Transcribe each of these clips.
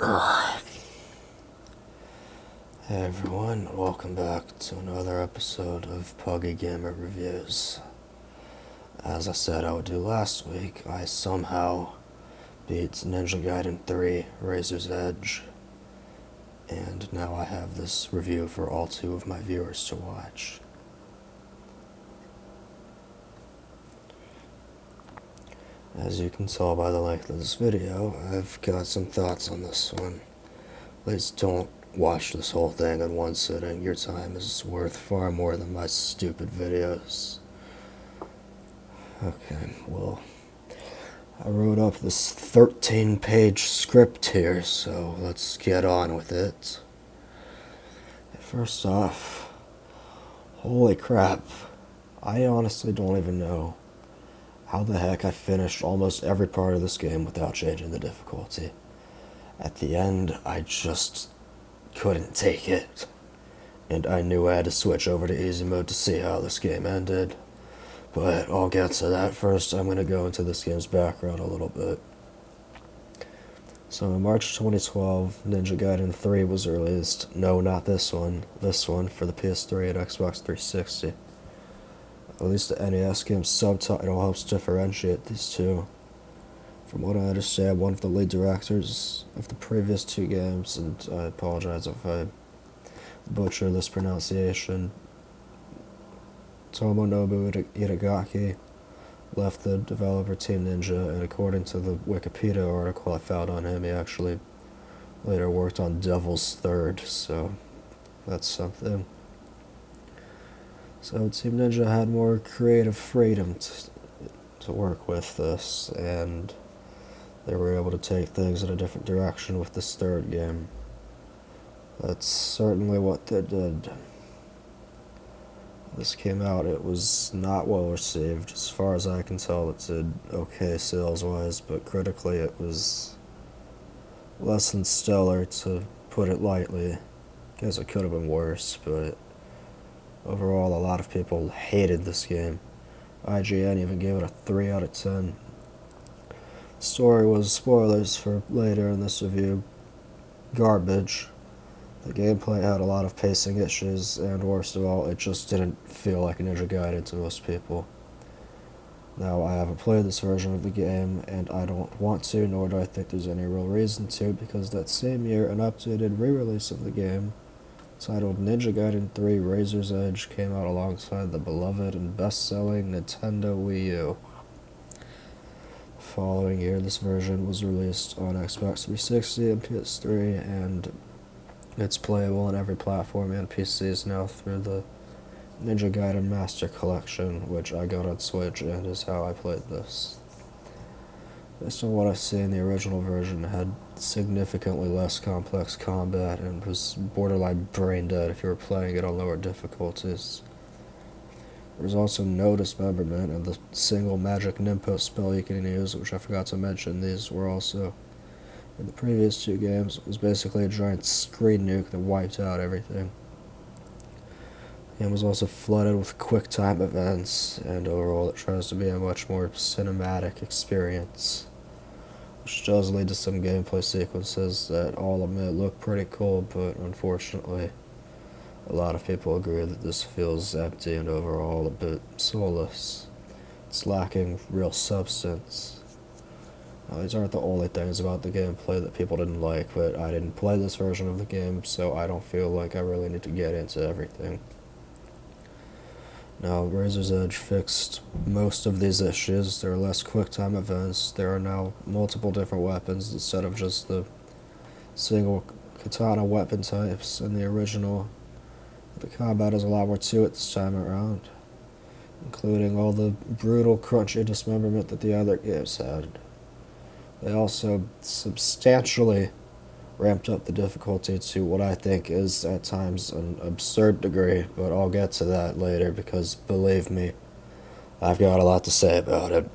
Hey everyone, welcome back to another episode of Puggy Gamer Reviews. As I said I would do last week, I somehow beat Ninja Gaiden 3 Razor's Edge, and now I have this review for all two of my viewers to watch. As you can tell by the length of this video, I've got some thoughts on this one. Please don't watch this whole thing in one sitting. Your time is worth far more than my stupid videos. Okay, well, I wrote up this 13-page script here, so let's get on with it. First off, holy crap, I honestly don't even know how the heck I finished almost every part of this game without changing the difficulty. At the end, I just couldn't take it, and I knew I had to switch over to easy mode to see how this game ended. But I'll get to that. First, I'm going to go into this game's background a little bit. So in March 2012, Ninja Gaiden 3 was released. No, not this one. This one for the PS3 and Xbox 360. At least the NES game's subtitle helps differentiate these two. From what I understand, one of the lead directors of the previous two games, and I apologize if I butcher this pronunciation, Tomonobu Itagaki, left the developer Team Ninja, and according to the Wikipedia article I found on him, he actually later worked on Devil's Third, so that's something. So Team Ninja had more creative freedom to work with this, and they were able to take things in a different direction with this third game. That's certainly what they did. This came out, it was not well received. As far as I can tell, it did okay sales-wise, but critically it was less than stellar, to put it lightly. I guess it could have been worse, but overall a lot of people hated this game. IGN even gave it a 3 out of 10. The story was, spoilers for later in this review, garbage. The gameplay had a lot of pacing issues, and worst of all, it just didn't feel like a Ninja Gaiden to most people. Now, I haven't played this version of the game, and I don't want to, nor do I think there's any real reason to, because that same year, an updated re-release of the game, titled Ninja Gaiden 3 Razor's Edge, came out alongside the beloved and best-selling Nintendo Wii U. The following year, this version was released on Xbox 360 and PS3, and it's playable on every platform and PCs now through the Ninja Gaiden Master Collection, which I got on Switch, and is how I played this. Based on what I've seen, the original version had significantly less complex combat and was borderline brain dead if you were playing it on lower difficulties. There was also no dismemberment, and the single magic Nimpo spell you can use, which I forgot to mention, these were also in the previous two games. It was basically a giant screen nuke that wiped out everything. The game was also flooded with quick time events, and overall it tries to be a much more cinematic experience, which does lead to some gameplay sequences that I'll admit look pretty cool, but unfortunately a lot of people agree that this feels empty and overall a bit soulless. It's lacking real substance. Now, these aren't the only things about the gameplay that people didn't like, but I didn't play this version of the game, so I don't feel like I really need to get into everything. Now, Razor's Edge fixed most of these issues. There are less quick-time events. There are now multiple different weapons instead of just the single katana weapon types in the original. The combat is a lot more to it this time around, including all the brutal, crunchy dismemberment that the other games had. They also substantially ramped up the difficulty to what I think is, at times, an absurd degree, but I'll get to that later because, believe me, I've got a lot to say about it.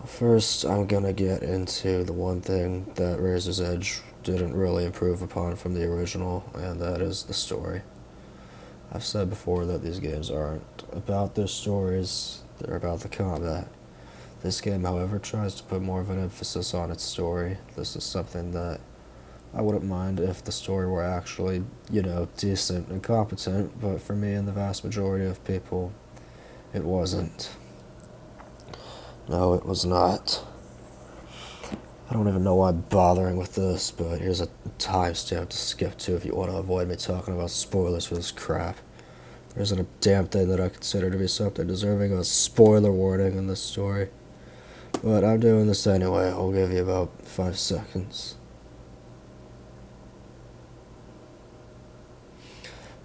First, I'm gonna get into the one thing that Razor's Edge didn't really improve upon from the original, and that is the story. I've said before that these games aren't about their stories, they're about the combat. This game, however, tries to put more of an emphasis on its story. This is something that I wouldn't mind if the story were actually, decent and competent, but for me and the vast majority of people, it wasn't. No, it was not. I don't even know why I'm bothering with this, but here's a timestamp to skip to if you want to avoid me talking about spoilers for this crap. There isn't a damn thing that I consider to be something deserving of a spoiler warning in this story. But I'm doing this anyway. I'll give you about 5 seconds.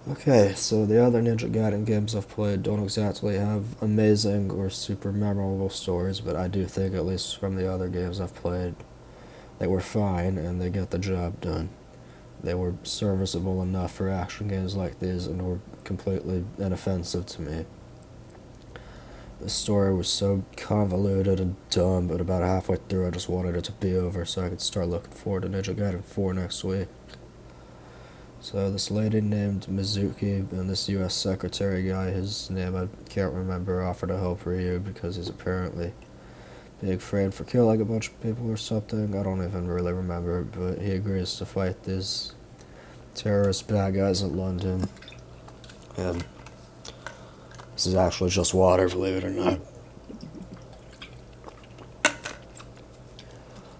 Okay, so the other Ninja Gaiden games I've played don't exactly have amazing or super memorable stories, but I do think, at least from the other games I've played, they were fine and they get the job done. They were serviceable enough for action games like these and were completely inoffensive to me. The story was so convoluted and dumb, but about halfway through I just wanted it to be over so I could start looking forward to Ninja Gaiden 4 next week. So this lady named Mizuki and this U.S. secretary guy, his name I can't remember, offered to help Ryu because he's apparently being framed for killing a bunch of people or something. I don't even really remember, but he agrees to fight these terrorist bad guys in London. And this is actually just water, believe it or not.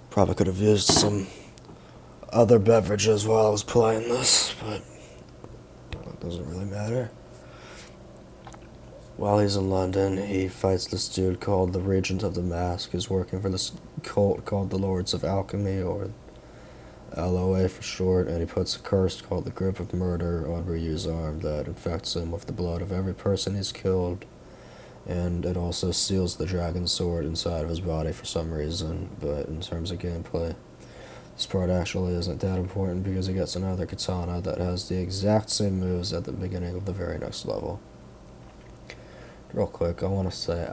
Probably could have used some other beverages while I was playing this, but it doesn't really matter. While he's in London, he fights this dude called the Regent of the Mask, who's working for this cult called the Lords of Alchemy, or LOA for short, and he puts a curse called the Grip of Murder on Ryu's arm that infects him with the blood of every person he's killed, and it also seals the dragon sword inside of his body for some reason. But in terms of gameplay, this part actually isn't that important because he gets another katana that has the exact same moves at the beginning of the very next level. Real quick, I want to say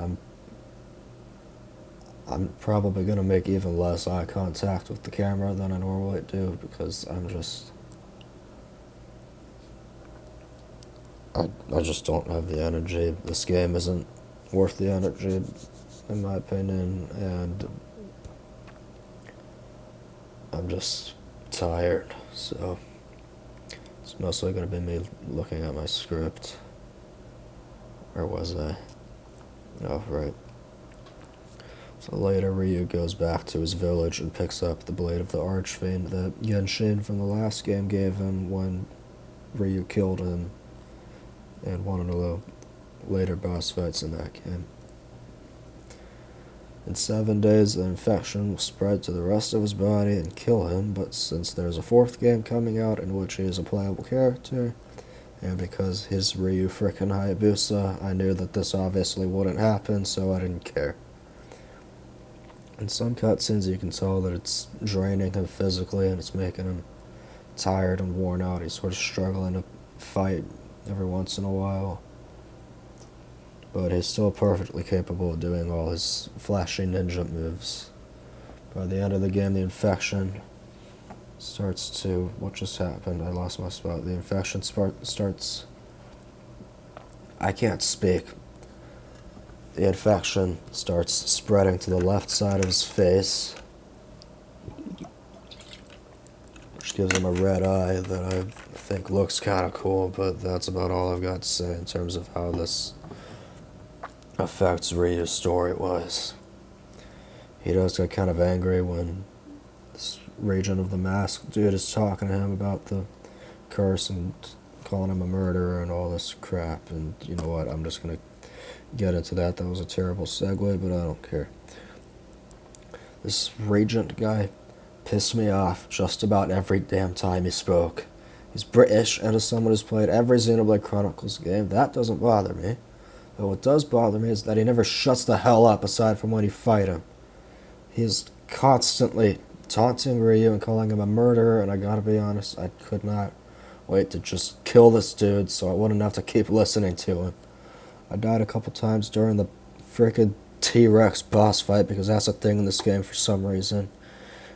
I'm probably going to make even less eye contact with the camera than I normally do because I just don't have the energy. This game isn't worth the energy, in my opinion, and I'm just tired, so it's mostly going to be me looking at my script. Where was I? Oh, right. So later, Ryu goes back to his village and picks up the Blade of the Archfiend that Genshin from the last game gave him when Ryu killed him in one of the later boss fights in that game. In 7 days, the infection will spread to the rest of his body and kill him, but since there's a 4th game coming out in which he is a playable character, and because he's Ryu frickin' Hayabusa, I knew that this obviously wouldn't happen, so I didn't care. In some cutscenes you can tell that it's draining him physically and it's making him tired and worn out. He's sort of struggling to fight every once in a while. But he's still perfectly capable of doing all his flashy ninja moves. By the end of the game, the infection starts to... What just happened? I lost my spot. The infection starts... I can't speak. The infection starts spreading to the left side of his face, which gives him a red eye that I think looks kind of cool, but that's about all I've got to say in terms of how this affects Ryu's story-wise. He does get kind of angry when this Regent of the Mask dude is talking to him about the curse and calling him a murderer and all this crap, and you know what, I'm just gonna get into that. That was a terrible segue, but I don't care. This Regent guy pissed me off just about every damn time he spoke. He's British, and as someone who's played every Xenoblade Chronicles game, that doesn't bother me. But what does bother me is that he never shuts the hell up aside from when you fight him. He's constantly taunting Ryu and calling him a murderer, and I gotta be honest, I could not wait to just kill this dude so I wouldn't have to keep listening to him. I died a couple times during the frickin' T-Rex boss fight because that's a thing in this game for some reason.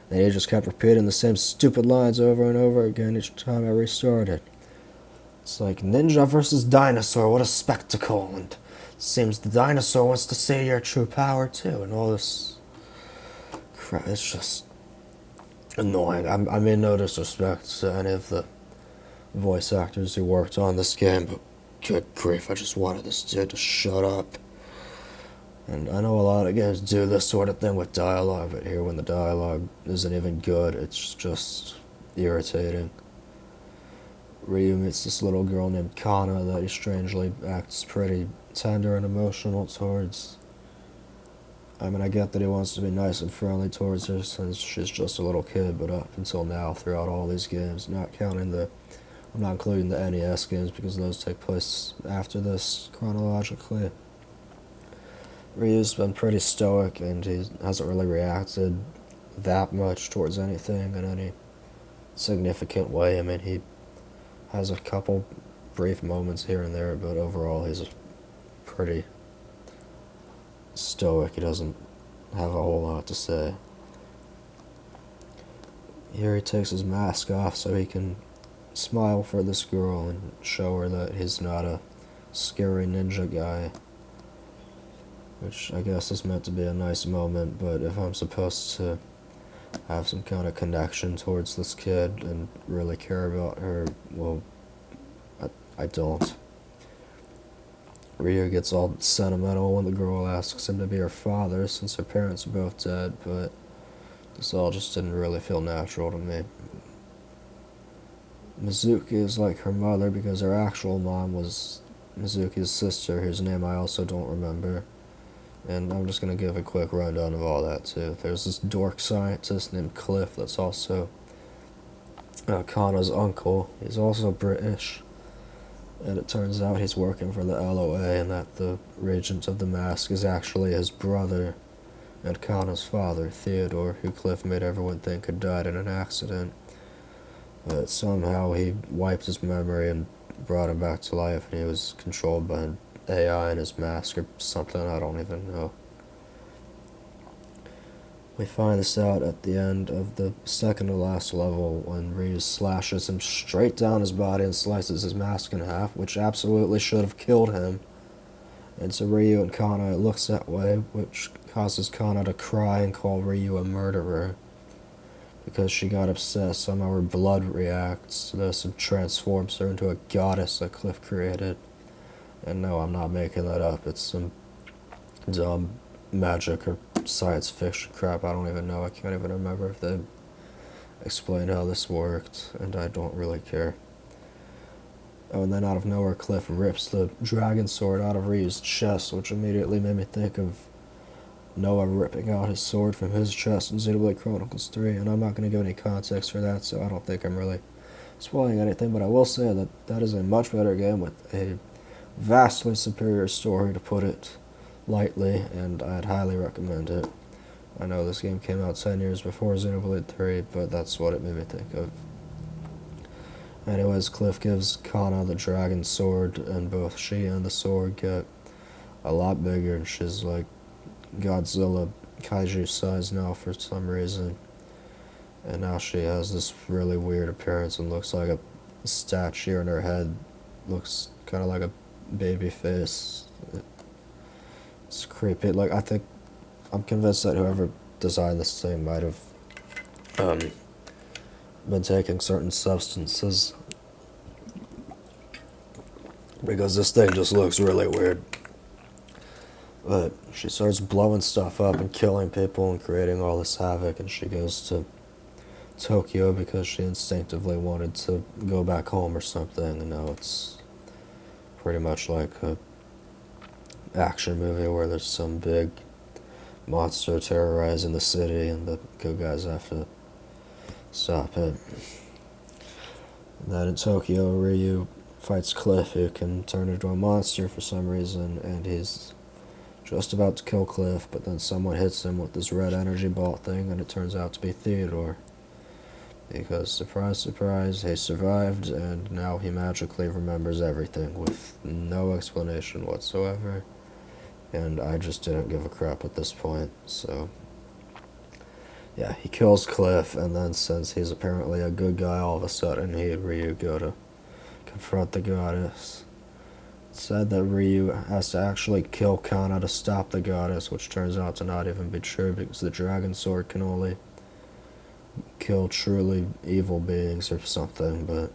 And he just kept repeating the same stupid lines over and over again each time I restarted. It's like ninja versus dinosaur, what a spectacle, and Seems the dinosaur wants to see your true power too, and all this crap. It's just annoying. I mean no disrespect to any of the voice actors who worked on this game, but good grief, I just wanted this dude to shut up. And I know a lot of games do this sort of thing with dialogue, but here when the dialogue isn't even good, it's just irritating. Ryu meets this little girl named Kana that he strangely acts pretty tender and emotional towards. I mean, I get that he wants to be nice and friendly towards her since she's just a little kid, but up until now, throughout all these games, I'm not including the NES games because those take place after this chronologically. Ryu's been pretty stoic and he hasn't really reacted that much towards anything in any significant way. I mean, he has a couple brief moments here and there, but overall he's pretty stoic. He doesn't have a whole lot to say. Here he takes his mask off so he can smile for this girl and show her that he's not a scary ninja guy. Which I guess is meant to be a nice moment, but if I'm supposed to have some kind of connection towards this kid and really care about her, well, I don't. Ryu gets all sentimental when the girl asks him to be her father since her parents are both dead, but this all just didn't really feel natural to me. Mizuki is like her mother because her actual mom was Mizuki's sister, whose name I also don't remember. And I'm just going to give a quick rundown of all that, too. There's this dork scientist named Cliff that's also Kana's uncle. He's also British. And it turns out he's working for the LOA and that the Regent of the Mask is actually his brother and Kana's father, Theodore, who Cliff made everyone think had died in an accident. But somehow he wiped his memory and brought him back to life, and he was controlled by an AI in his mask or something, I don't even know. We find this out at the end of the second to last level when Ryu slashes him straight down his body and slices his mask in half, which absolutely should have killed him. And to Ryu and Kana it looks that way, which causes Kana to cry and call Ryu a murderer. Because she got obsessed, somehow her blood reacts to this and transforms her into a goddess that Cliff created. And no, I'm not making that up. It's some dumb magic or science fiction crap. I don't even know. I can't even remember if they explained how this worked, and I don't really care. Oh, and then out of nowhere, Cliff rips the dragon sword out of Ryu's chest, which immediately made me think of Noah ripping out his sword from his chest in Xenoblade Chronicles 3, and I'm not going to give any context for that, so I don't think I'm really spoiling anything, but I will say that that is a much better game with a vastly superior story, to put it lightly, and I'd highly recommend it. I know this game came out 10 years before Xenoblade 3, but that's what it made me think of. Anyways, Cliff gives Kana the dragon sword, and both she and the sword get a lot bigger, and she's like Godzilla kaiju size now for some reason. And now she has this really weird appearance and looks like a statue, and her head looks kind of like a baby face. It's creepy. Like, I'm convinced that whoever designed this thing might have been taking certain substances, because this thing just looks really weird. But she starts blowing stuff up and killing people and creating all this havoc, and she goes to Tokyo because she instinctively wanted to go back home or something, and now it's pretty much like a action movie where there's some big monster terrorizing the city and the good guys have to stop it. And then in Tokyo, Ryu fights Cliff, who can turn into a monster for some reason, and he's just about to kill Cliff, but then someone hits him with this red energy ball thing, and it turns out to be Theodore. Because, surprise, surprise, he survived, and now he magically remembers everything with no explanation whatsoever. And I just didn't give a crap at this point, so yeah, he kills Cliff, and then since he's apparently a good guy, all of a sudden he and Ryu go to confront the goddess. said that Ryu has to actually kill Kana to stop the goddess, which turns out to not even be true because the dragon sword can only kill truly evil beings or something. But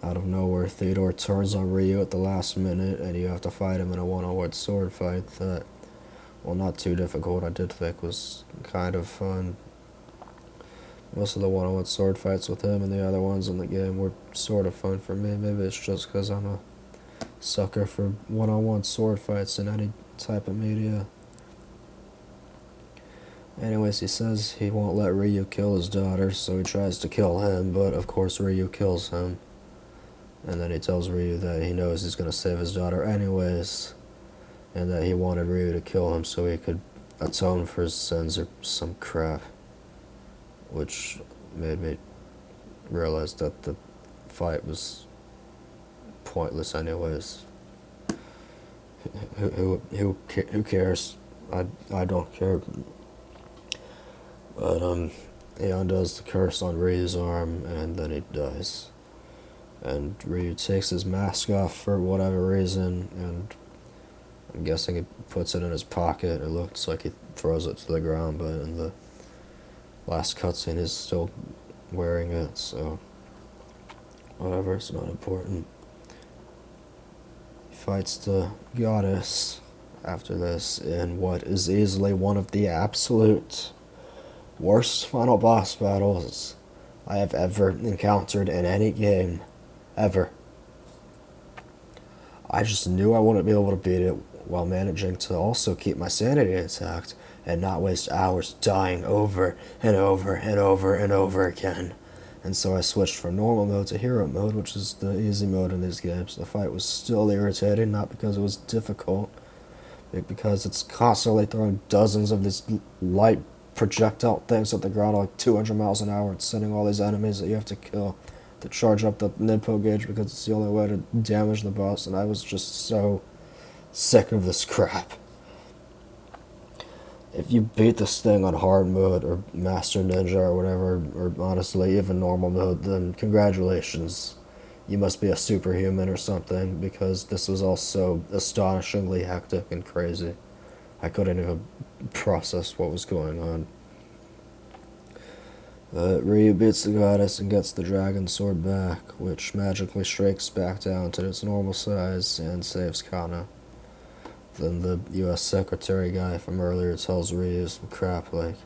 out of nowhere, Theodore turns on Ryu at the last minute, and you have to fight him in a one-on-one sword fight that, well, not too difficult, I did think was kind of fun. Most of the one-on-one sword fights with him and the other ones in the game were sort of fun for me. Maybe it's just because I'm a sucker for one-on-one sword fights in any type of media. Anyways, he says he won't let Ryu kill his daughter, so he tries to kill him, but of course Ryu kills him. And then he tells Ryu that he knows he's going to save his daughter anyways, and that he wanted Ryu to kill him so he could atone for his sins or some crap. Which made me realize that the fight was pointless anyways. Who cares? I don't care. But he undoes the curse on Ryu's arm, and then he dies. And Ryu takes his mask off for whatever reason, and I'm guessing he puts it in his pocket. It looks like he throws it to the ground, but in the last cutscene he's still wearing it, so whatever, it's not important. He fights the goddess after this in what is easily one of the absolute worst final boss battles I have ever encountered in any game, ever. I just knew I wouldn't be able to beat it while managing to also keep my sanity intact and not waste hours dying over and over and over and over again. And so I switched from normal mode to hero mode, which is the easy mode in these games. The fight was still irritating, not because it was difficult, but because it's constantly throwing dozens of these light projectile things at the ground at like 200 miles an hour and sending all these enemies that you have to kill to charge up the Ninpo gauge because it's the only way to damage the boss, and I was just so sick of this crap. If you beat this thing on hard mode or Master Ninja or whatever, or honestly even normal mode, then congratulations. You must be a superhuman or something, because this was all so astonishingly hectic and crazy. I couldn't even process what was going on. Ryu beats the goddess and gets the dragon sword back, which magically shrinks back down to its normal size and saves Kana. Then the U.S. Secretary guy from earlier tells Ryu some crap like,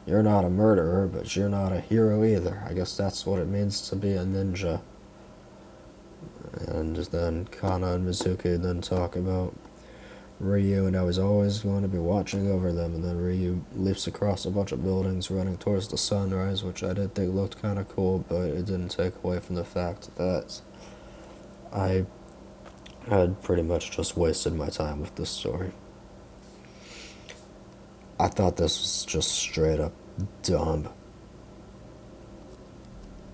"You're not a murderer, but you're not a hero either. I guess that's what it means to be a ninja." And then Kana and Mizuki then talk about Ryu and how he's always going to be watching over them, and then Ryu leaps across a bunch of buildings running towards the sunrise, which I did think looked kind of cool, but it didn't take away from the fact that I had pretty much just wasted my time with this story. I thought this was just straight up dumb.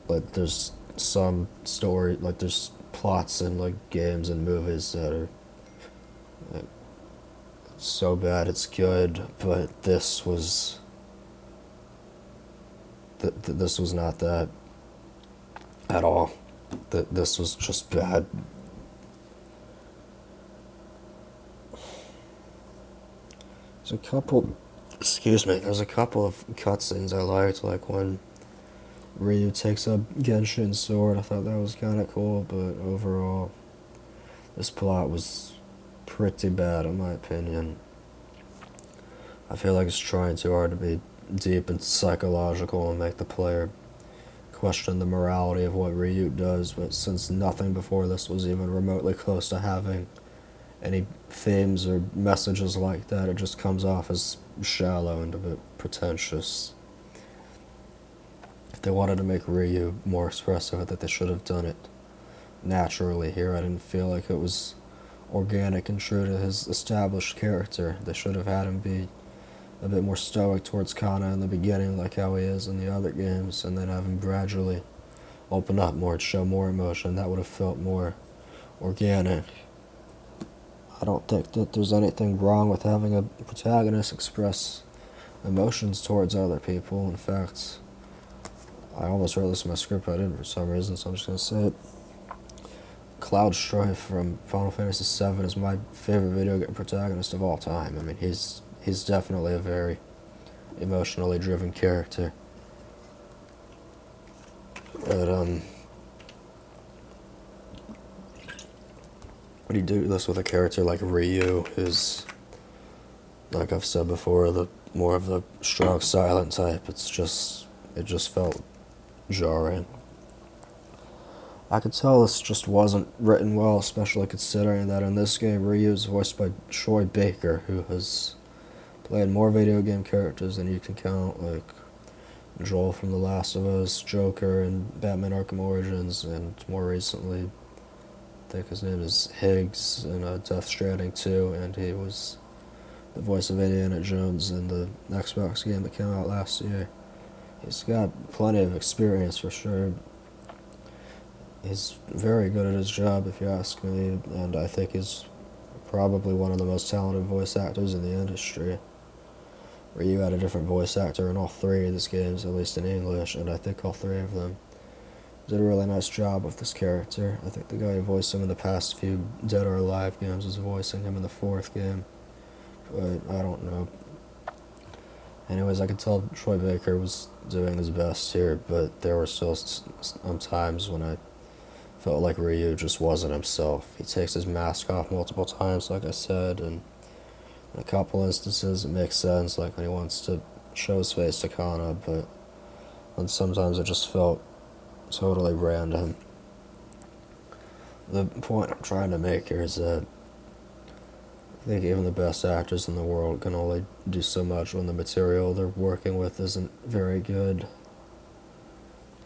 Like, there's some story, like, there's plots in, like, games and movies that are like, so bad it's good, but this was this was not that at all. This was just bad. There's a couple of cutscenes I liked, like when Ryu takes up Genshin's sword. I thought that was kind of cool, but overall this plot was pretty bad in my opinion. I feel like it's trying too hard to be deep and psychological and make the player question the morality of what Ryu does, but since nothing before this was even remotely close to having any themes or messages like that, it just comes off as shallow and a bit pretentious. If they wanted to make Ryu more expressive, I think they should have done it naturally here. I didn't feel like it was organic and true to his established character. They should have had him be a bit more stoic towards Kana in the beginning, like how he is in the other games, and then have him gradually open up more and show more emotion. That would have felt more organic. I don't think that there's anything wrong with having a protagonist express emotions towards other people. In fact, I almost wrote this in my script, but I didn't for some reason, so I'm just going to say it. Cloud Strife from Final Fantasy VII is my favorite video game protagonist of all time. I mean, he's definitely a very emotionally driven character. But when you do this with a character like Ryu, who's, like I've said before, the more of the strong silent type, it just felt jarring. I could tell this just wasn't written well, especially considering that in this game Ryu is voiced by Troy Baker, who has played more video game characters than you can count, like Joel from The Last of Us, Joker in Batman Arkham Origins, and more recently, I think his name is Higgs in Death Stranding 2, and he was the voice of Indiana Jones in the Xbox game that came out last year. He's got plenty of experience for sure. He's very good at his job, if you ask me, and I think he's probably one of the most talented voice actors in the industry. Ryu had a different voice actor in all three of these games, at least in English, and I think all three of them did a really nice job with this character. I think the guy who voiced him in the past few Dead or Alive games is voicing him in the fourth game, but I don't know. Anyways, I could tell Troy Baker was doing his best here, but there were still times when I felt like Ryu just wasn't himself. He takes his mask off multiple times, like I said, and in a couple instances it makes sense, like when he wants to show his face to Kana, but then sometimes it just felt totally random. The point I'm trying to make here is that I think even the best actors in the world can only do so much when the material they're working with isn't very good.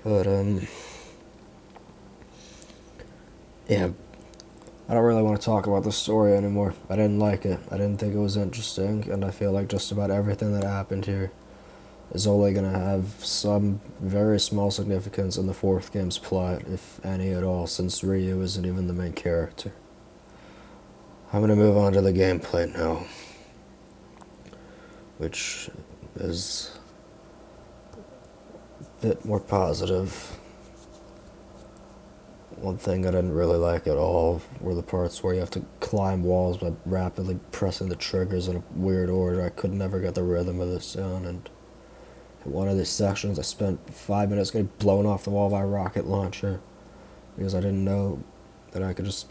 But, yeah, I don't really want to talk about the story anymore. I didn't like it. I didn't think it was interesting, and I feel like just about everything that happened here is only going to have some very small significance in the fourth game's plot, if any at all, since Ryu isn't even the main character. I'm going to move on to the gameplay now, which is a bit more positive. One thing I didn't really like at all were the parts where you have to climb walls by rapidly pressing the triggers in a weird order. I could never get the rhythm of this down, and in one of these sections I spent 5 minutes getting blown off the wall by a rocket launcher because I didn't know that I could just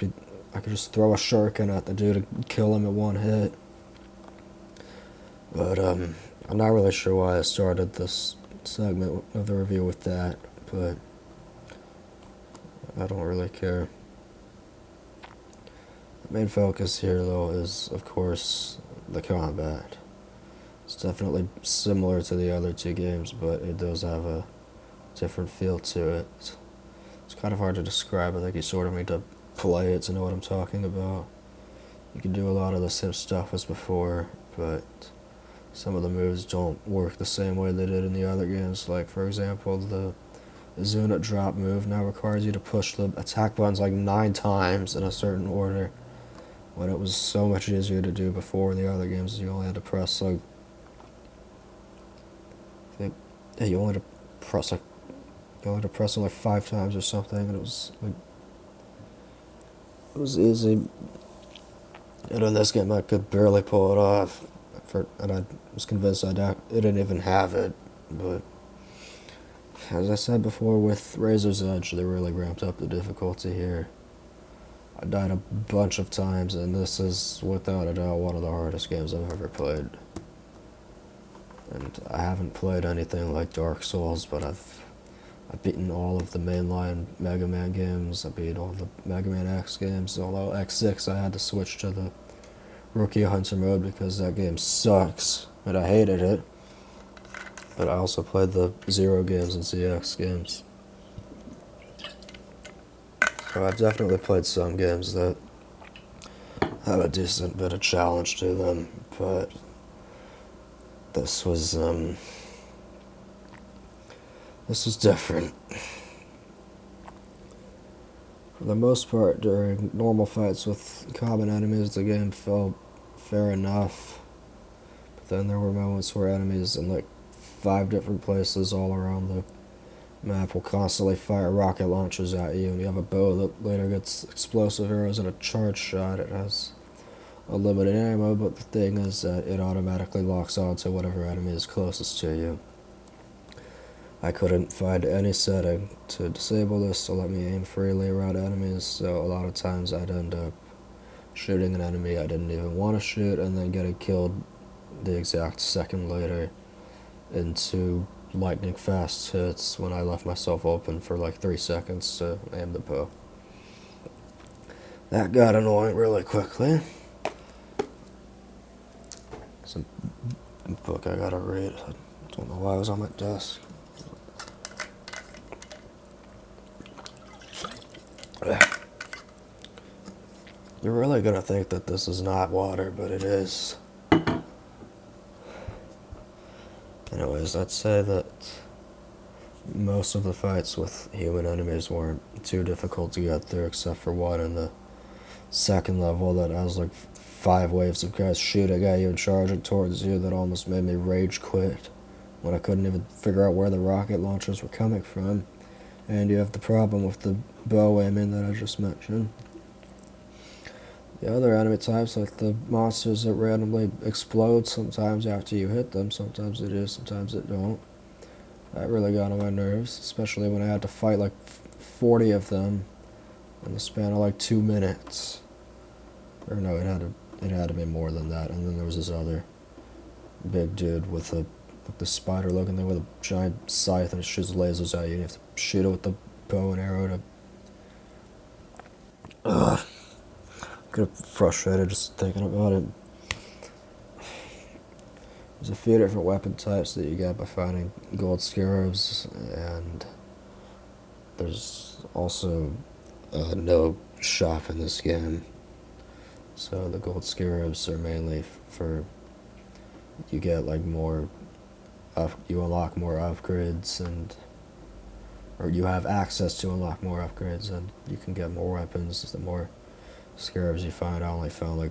throw a shuriken at the dude to kill him in one hit. But I'm not really sure why I started this segment of the review with that, but I don't really care. The main focus here, though, is, of course, the combat. It's definitely similar to the other two games, but it does have a different feel to it. It's kind of hard to describe. I think you sort of need to play it to know what I'm talking about. You can do a lot of the same stuff as before, but some of the moves don't work the same way they did in the other games. Like, for example, the Zuna drop move now requires you to push the attack buttons like 9 times in a certain order, when it was so much easier to do before in the other games. You only had to press like, I think, yeah, you only had to press them like 5 times or something, and it was like, it was easy. And in this game I could barely pull it off, and I was convinced it didn't even have it, but as I said before, with Razor's Edge, they really ramped up the difficulty here. I died a bunch of times, and this is, without a doubt, one of the hardest games I've ever played. And I haven't played anything like Dark Souls, but I've beaten all of the mainline Mega Man games. I beat all the Mega Man X games, although X6 I had to switch to the Rookie Hunter mode because that game sucks, and I hated it. But I also played the Zero games and CX games. So I've definitely played some games that have a decent bit of challenge to them, but this was different. For the most part, during normal fights with common enemies, the game felt fair enough. But then there were moments where enemies in like 5 different places all around the map will constantly fire rocket launchers at you, and you have a bow that later gets explosive arrows and a charge shot. It has a limited ammo, but the thing is that it automatically locks on to whatever enemy is closest to you. I couldn't find any setting to disable this to let me aim freely around enemies, so a lot of times I'd end up shooting an enemy I didn't even want to shoot and then getting killed the exact second later into lightning fast hits when I left myself open for like 3 seconds to aim the bow. That got annoying really quickly. Some book I gotta read. I don't know why it was on my desk. You're really gonna think that this is not water, but it is. Anyways, I'd say that most of the fights with human enemies weren't too difficult to get through, except for one in the second level that has like 5 waves of guys shooting at you and charging towards you that almost made me rage quit when I couldn't even figure out where the rocket launchers were coming from. And you have the problem with the bow aiming that I just mentioned. The other enemy types, like the monsters that randomly explode sometimes after you hit them, sometimes they do, sometimes they don't. That really got on my nerves, especially when I had to fight like 40 of them in the span of like 2 minutes. Or no, it had to be more than that. And then there was this other big dude with the spider looking thing with a giant scythe and it shoots lasers at you. You have to shoot it with the bow and arrow to... Ugh. Get frustrated just thinking about it. There's a few different weapon types that you get by finding gold scarabs, and there's also no shop in this game. So the gold scarabs are mainly for you get like more, you unlock more upgrades, or you have access to unlock more upgrades, and you can get more weapons the more scarabs you find. I only found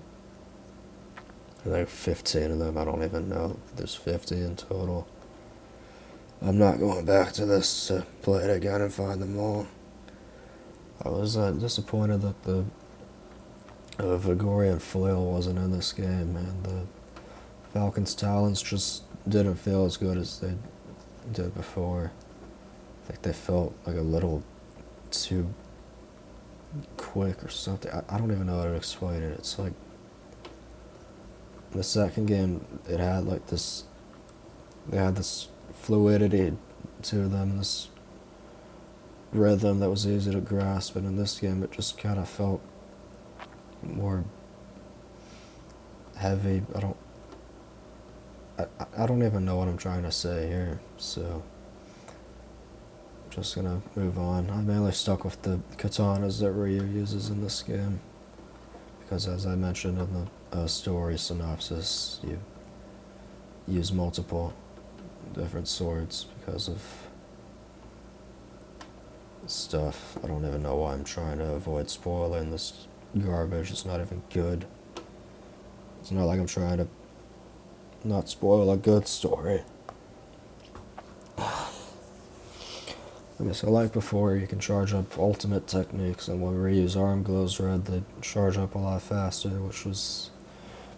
like 15 of them. I don't even know if there's 50 in total. I'm not going back to this to play it again and find them all. I was disappointed that the Vigorian flail wasn't in this game, and the Falcon's talons just didn't feel as good as they did before. I think they felt like a little too quick or something. I don't even know how to explain it. It's like the second game, it had like this, they had this fluidity to them, this rhythm that was easy to grasp, and in this game it just kind of felt more heavy. I don't even know what I'm trying to say here, so just gonna move on. I'm mainly stuck with the katanas that Ryu uses in this game, because as I mentioned in the story synopsis, you use multiple different swords because of stuff. I don't even know why I'm trying to avoid spoiling this garbage. It's not even good. It's not like I'm trying to not spoil a good story. Okay, so like before, you can charge up ultimate techniques, and when Ryu's arm glows red, they charge up a lot faster, which was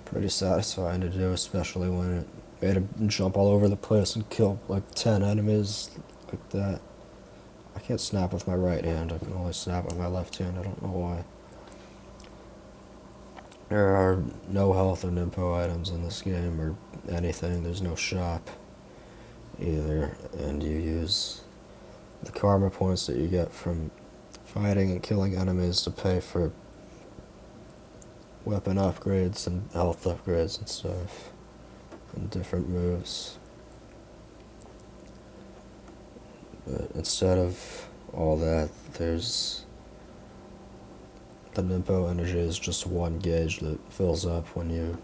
pretty satisfying to do, especially when it made him jump all over the place and kill like 10 enemies like that. I can't snap with my right hand, I can only snap with my left hand, I don't know why. There are no health or Nimpo items in this game, or anything. There's no shop either, and you use the karma points that you get from fighting and killing enemies to pay for weapon upgrades and health upgrades and stuff, and different moves. But instead of all that, there's the Nimpo energy is just one gauge that fills up when you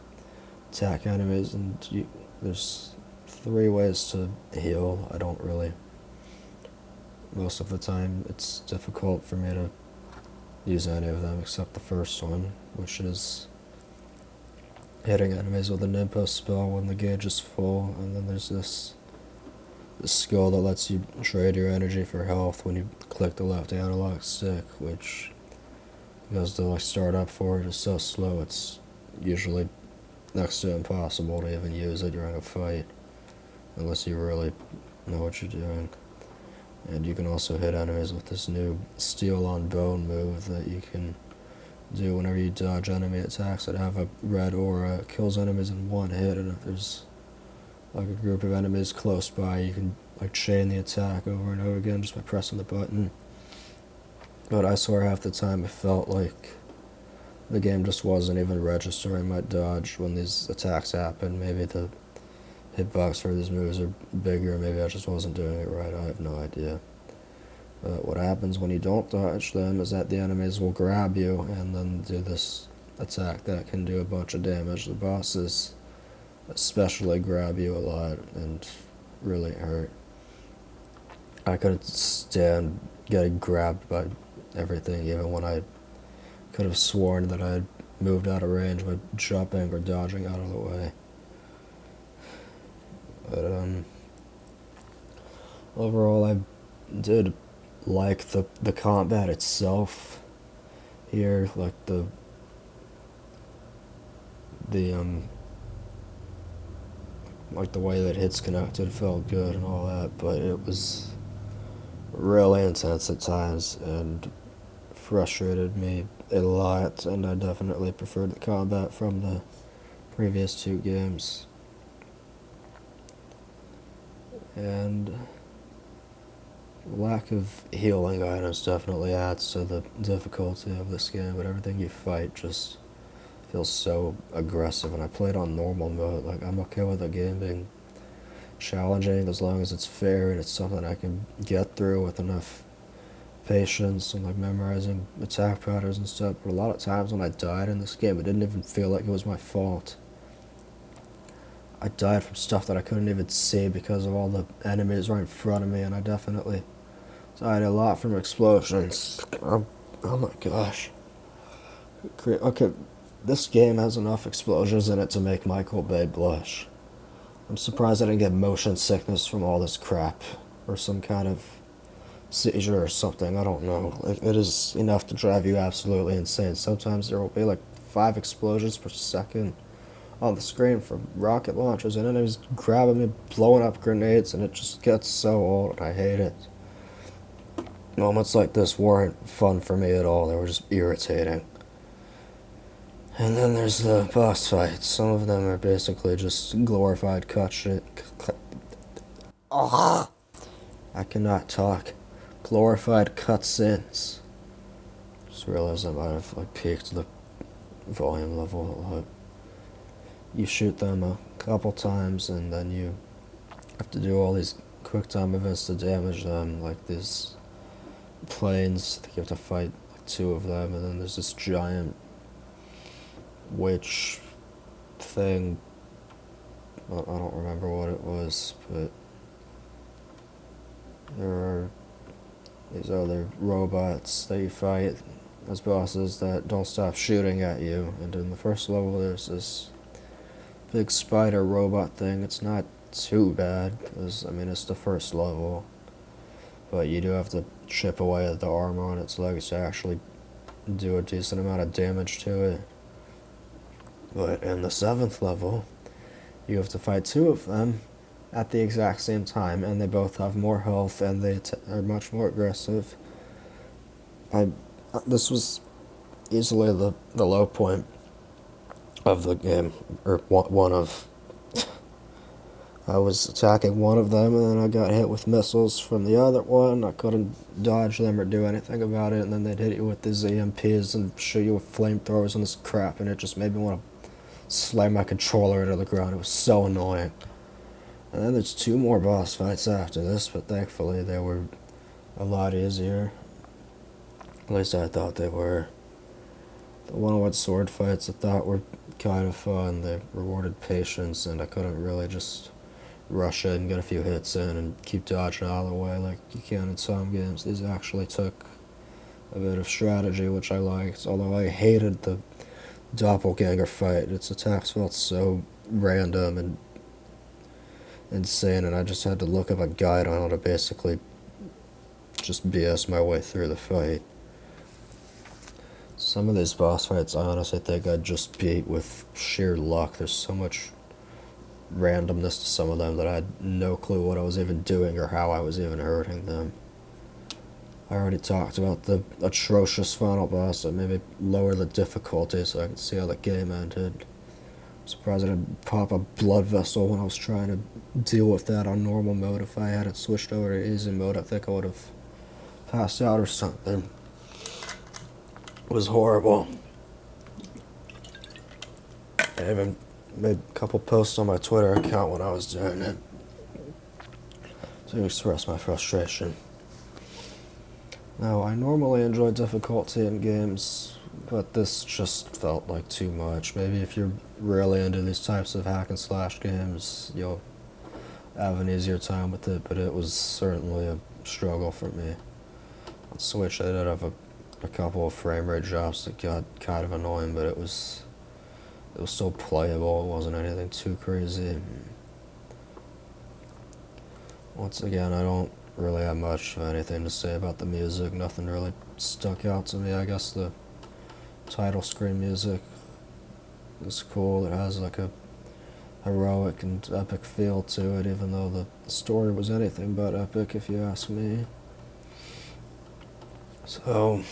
attack enemies, and there's 3 ways to heal. I don't really... Most of the time, it's difficult for me to use any of them except the first one, which is hitting enemies with a Nimpo spell when the gauge is full, and then there's this skill that lets you trade your energy for health when you click the left analog stick, which, because the like startup for it is so slow, it's usually next to impossible to even use it during a fight, unless you really know what you're doing. And you can also hit enemies with this new steel on bone move that you can do whenever you dodge enemy attacks that have a red aura. It kills enemies in one hit, and if there's like a group of enemies close by, you can like chain the attack over and over again just by pressing the button. But I swear half the time it felt like the game just wasn't even registering my dodge when these attacks happen. Maybe the hitbox for these moves are bigger, maybe I just wasn't doing it right, I have no idea. But what happens when you don't dodge them is that the enemies will grab you and then do this attack that can do a bunch of damage. The bosses especially grab you a lot and really hurt. I couldn't stand getting grabbed by everything, even when I could have sworn that I had moved out of range by jumping or dodging out of the way. But overall, I did like the combat itself here, like the like the way that hits connected felt good and all that, but it was really intense at times and frustrated me a lot, and I definitely preferred the combat from the previous two games. And lack of healing items definitely adds to the difficulty of this game, but everything you fight just feels so aggressive, and I played on normal mode. Like, I'm okay with the game being challenging as long as it's fair and it's something I can get through with enough patience and like memorizing attack patterns and stuff. But a lot of times when I died in this game, it didn't even feel like it was my fault. I died from stuff that I couldn't even see because of all the enemies right in front of me, and I definitely died a lot from explosions. Oh my gosh. Okay, this game has enough explosions in it to make Michael Bay blush. I'm surprised I didn't get motion sickness from all this crap, or some kind of seizure or something, I don't know. It is enough to drive you absolutely insane. Sometimes there will be like 5 explosions per second on the screen from rocket launchers, and enemies grabbing me, blowing up grenades, and it just gets so old, I hate it. Moments like this weren't fun for me at all, they were just irritating. And then there's the boss fights. Some of them are basically just glorified cutscene. I cannot talk. Glorified cutscenes. Just realized I might have like peaked the volume level a lot. You shoot them a couple times, and then you have to do all these quick time events to damage them, like these planes. I think you have to fight like 2 of them, and then there's this giant witch thing. I don't remember what it was, but there are these other robots that you fight as bosses that don't stop shooting at you. And in the first level, there's this big spider robot thing. It's not too bad, because, I mean, it's the first level. But you do have to chip away at the armor on its legs to actually do a decent amount of damage to it. But in the 7th level, you have to fight 2 of them at the exact same time, and they both have more health, and they are much more aggressive. This was easily the low point of the game, or one of. I was attacking one of them, and then I got hit with missiles from the other one. I couldn't dodge them or do anything about it, and then they'd hit you with these EMPs and shoot you with flamethrowers and this crap, and it just made me want to slam my controller into the ground. It was so annoying. And then there's 2 more boss fights after this, but thankfully they were a lot easier. At least I thought they were. The one-on-one sword fights I thought were kind of fun. They rewarded patience, and I couldn't really just rush in, get a few hits in, and keep dodging out of the way like you can in some games. These actually took a bit of strategy, which I liked, although I hated the doppelganger fight. Its attacks felt so random and insane, and I just had to look up a guide on how to basically just BS my way through the fight. Some of these boss fights, I honestly think I'd just beat with sheer luck. There's so much randomness to some of them that I had no clue what I was even doing or how I was even hurting them. I already talked about the atrocious final boss, so maybe lower the difficulty so I could see how the game ended. I'm surprised I didn't pop a blood vessel when I was trying to deal with that on normal mode. If I had it switched over to easy mode, I think I would have passed out or something. It was horrible. I even made a couple posts on my Twitter account when I was doing it to express my frustration. Now, I normally enjoy difficulty in games, but this just felt like too much. Maybe if you're really into these types of hack and slash games, you'll have an easier time with it, but it was certainly a struggle for me. On Switch, I did have a couple of frame rate drops that got kind of annoying, but it was still playable. It wasn't anything too crazy. Once again, I don't really have much of anything to say about the music. Nothing really stuck out to me. I guess the title screen music is cool. It has like a heroic and epic feel to it, even though the story was anything but epic, if you ask me. So,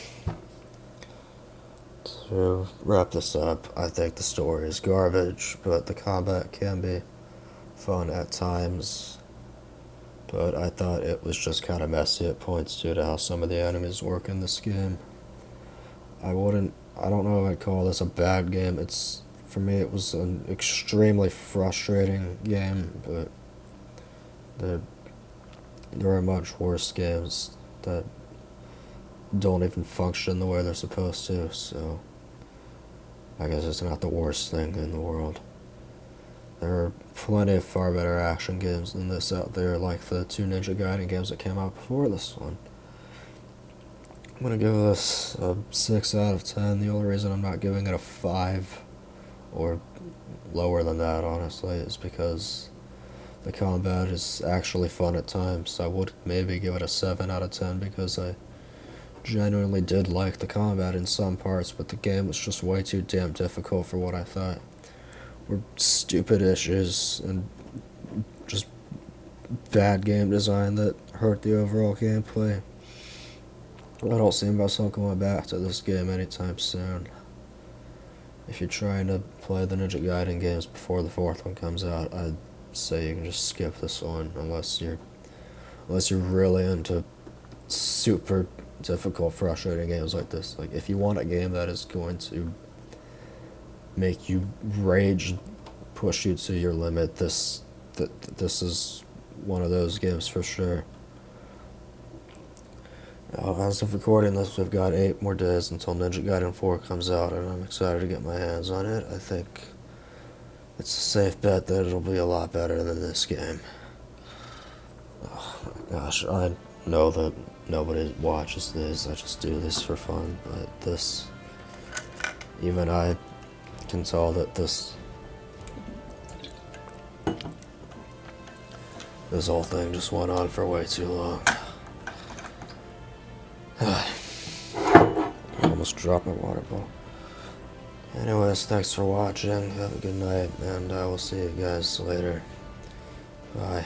to wrap this up, I think the story is garbage, but the combat can be fun at times. But I thought it was just kind of messy at points due to how some of the enemies work in this game. I don't know if I'd call this a bad game. For me, it was an extremely frustrating game, but there are much worse games that don't even function the way they're supposed to, so I guess it's not the worst thing in the world. There are plenty of far better action games than this out there, like the two Ninja Gaiden games that came out before this one. I'm going to give this a 6 out of 10. The only reason I'm not giving it a 5 or lower than that, honestly, is because the combat is actually fun at times. I would maybe give it a 7 out of 10 because I genuinely did like the combat in some parts, but the game was just way too damn difficult for what I thought were stupid issues and just bad game design that hurt the overall gameplay. I don't see myself going back to this game anytime soon. If you're trying to play the Ninja Gaiden games before the fourth one comes out, I'd say you can just skip this one unless you're really into super difficult, frustrating games like this. Like, if you want a game that is going to make you rage, push you to your limit, this is one of those games for sure. As of recording this, we've got 8 more days until Ninja Gaiden 4 comes out, and I'm excited to get my hands on it. I think it's a safe bet that it'll be a lot better than this game. Oh my gosh, I know that nobody watches this, I just do this for fun, but even I can tell that this whole thing just went on for way too long. I almost dropped my water bottle. Anyways, thanks for watching, have a good night, and I will see you guys later. Bye.